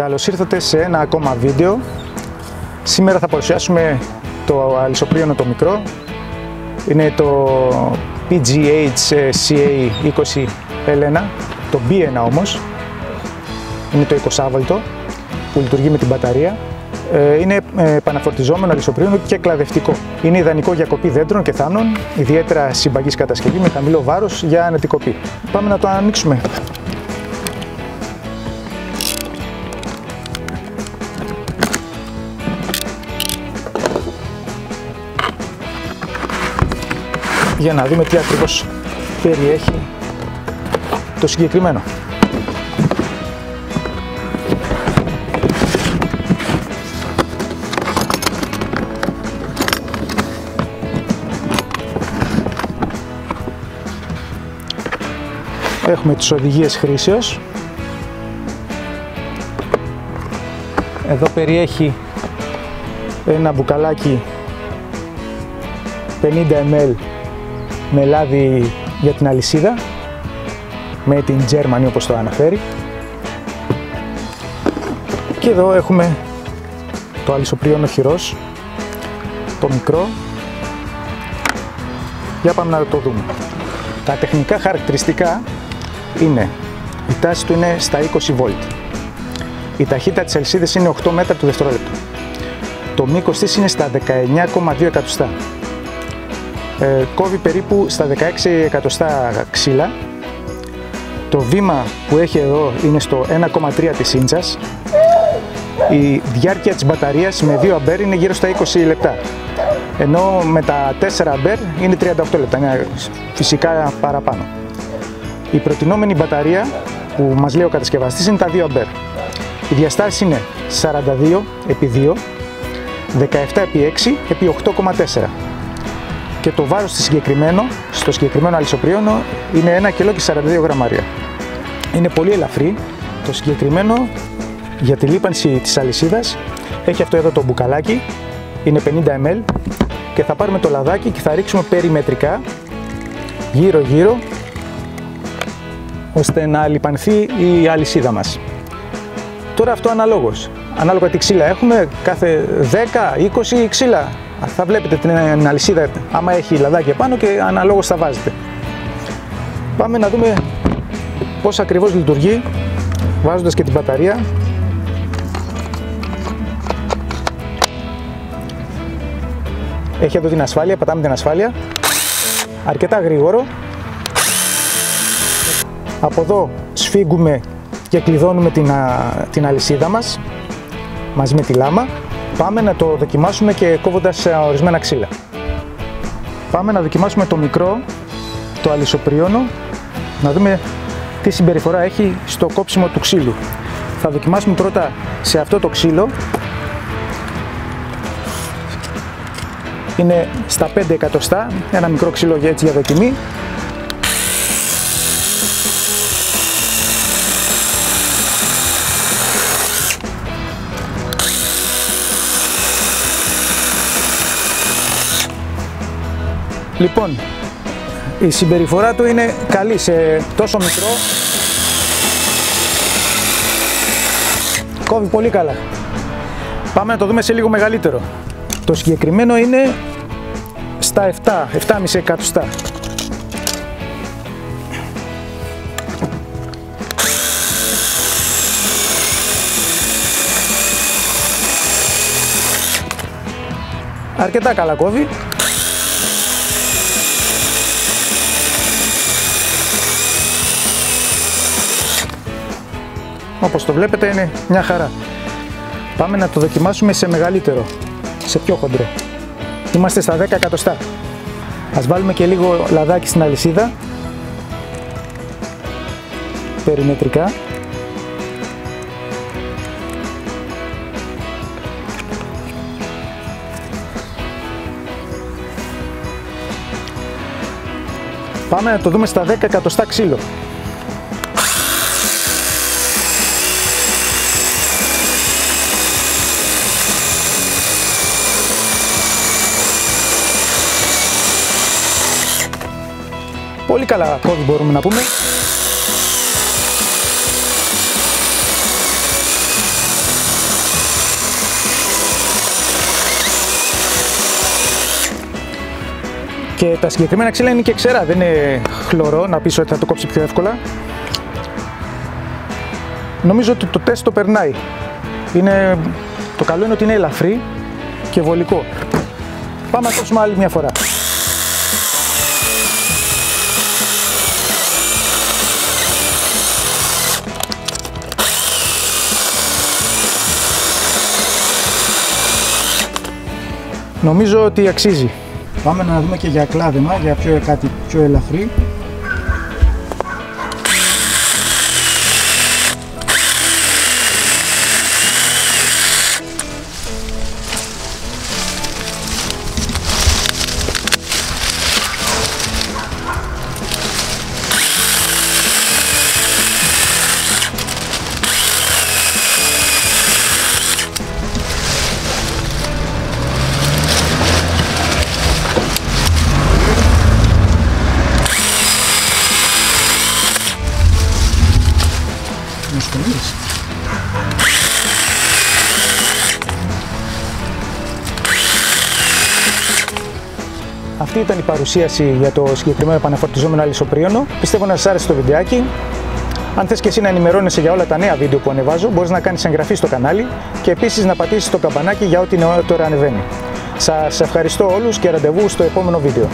Καλώς ήρθατε σε ένα ακόμα βίντεο. Σήμερα θα παρουσιάσουμε το αλυσοπρίωνο το μικρό. Είναι το PGH CA20 L1, το B1 όμως. Είναι το 20V που λειτουργεί με την μπαταρία. Είναι επαναφορτιζόμενο αλυσοπρίωνο και κλαδευτικό. Είναι ιδανικό για κοπή δέντρων και θάμνων, ιδιαίτερα συμπαγής κατασκευή με χαμηλό βάρος για ανετικοπή. Πάμε να το ανοίξουμε. Για να δούμε τι ακριβώς περιέχει το συγκεκριμένο. Έχουμε τις οδηγίες χρήσεως. Εδώ περιέχει ένα μπουκαλάκι 50 ml με λάδι για την αλυσίδα, με την Germany όπως το αναφέρει. Και εδώ έχουμε το αλυσοπρίωνο χειρός, το μικρό. Για πάμε να το δούμε. Τα τεχνικά χαρακτηριστικά είναι, η τάση του είναι στα 20V. Η ταχύτητα της αλυσίδας είναι 8 μέτρα το δευτερόλεπτο. Το μήκος της είναι στα 19,2 εκατοστά. Κόβει περίπου στα 16 εκατοστά ξύλα. Το βήμα που έχει εδώ είναι στο 1,3 της ίντσας. Η διάρκεια της μπαταρίας με 2 αμπέρ είναι γύρω στα 20 λεπτά. Ενώ με τα 4 αμπέρ είναι 38 λεπτά, είναι φυσικά παραπάνω. Η προτινόμενη μπαταρία που μας λέει ο κατασκευαστής είναι τα 2 αμπέρ. Η διαστάση είναι 42 επί 2, 17 επί 6 επί 8,4. Και το βάρος στο συγκεκριμένο αλυσοπρίωνο είναι 1 κιλό και 42 γραμμάρια. Είναι πολύ ελαφρύ. Το συγκεκριμένο για τη λίπανση της αλυσίδας έχει αυτό εδώ το μπουκαλάκι, είναι 50 ml και θα πάρουμε το λαδάκι και θα ρίξουμε περιμετρικά γύρω γύρω ώστε να λιπανθεί η αλυσίδα μας. Τώρα αυτό ανάλογα τι ξύλα έχουμε, κάθε 10-20 ξύλα θα βλέπετε την αλυσίδα άμα έχει λαδάκι επάνω και αναλόγως θα βάζετε. Πάμε να δούμε πώς ακριβώς λειτουργεί βάζοντας και την μπαταρία. Έχει εδώ την ασφάλεια, πατάμε την ασφάλεια, αρκετά γρήγορο. Από εδώ σφίγγουμε και κλειδώνουμε την αλυσίδα μας μαζί με τη λάμα. Πάμε να το δοκιμάσουμε και κόβοντας ορισμένα ξύλα. Πάμε να δοκιμάσουμε το μικρό, το αλυσοπρίωνο, να δούμε τι συμπεριφορά έχει στο κόψιμο του ξύλου. Θα δοκιμάσουμε πρώτα σε αυτό το ξύλο. Είναι στα 5 εκατοστά, ένα μικρό ξύλο έτσι για δοκιμή. Λοιπόν, η συμπεριφορά του είναι καλή σε τόσο μικρό. Κόβει πολύ καλά. Πάμε να το δούμε σε λίγο μεγαλύτερο. Το συγκεκριμένο είναι στα 7,5 εκατοστά. Αρκετά καλά κόβει. Όπως το βλέπετε είναι μια χαρά. Πάμε να το δοκιμάσουμε σε μεγαλύτερο, σε πιο χοντρό. Είμαστε στα 10 εκατοστά. Ας βάλουμε και λίγο λαδάκι στην αλυσίδα, περιμετρικά. Πάμε να το δούμε στα 10 εκατοστά ξύλο. Πολύ καλά κόβει μπορούμε να πούμε. Και τα συγκεκριμένα ξύλα είναι και ξερά, δεν είναι χλωρό να πεις ότι θα το κόψει πιο εύκολα. Νομίζω ότι το τεστ το περνάει. Το καλό είναι ότι είναι ελαφρύ και βολικό. Πάμε να κόψουμε άλλη μια φορά. Νομίζω ότι αξίζει. Πάμε να δούμε και για κλάδεμα, για κάτι πιο ελαφρύ. Αυτή ήταν η παρουσίαση για το συγκεκριμένο επαναφορτιζόμενο αλυσοπρίωνο. Πιστεύω να σας άρεσε το βιντεάκι. Αν θες και εσύ να ενημερώνεσαι για όλα τα νέα βίντεο που ανεβάζω, μπορείς να κάνεις εγγραφή στο κανάλι και επίσης να πατήσεις το καμπανάκι για ό,τι νεότερο ανεβαίνει. Σας ευχαριστώ όλους και ραντεβού στο επόμενο βίντεο.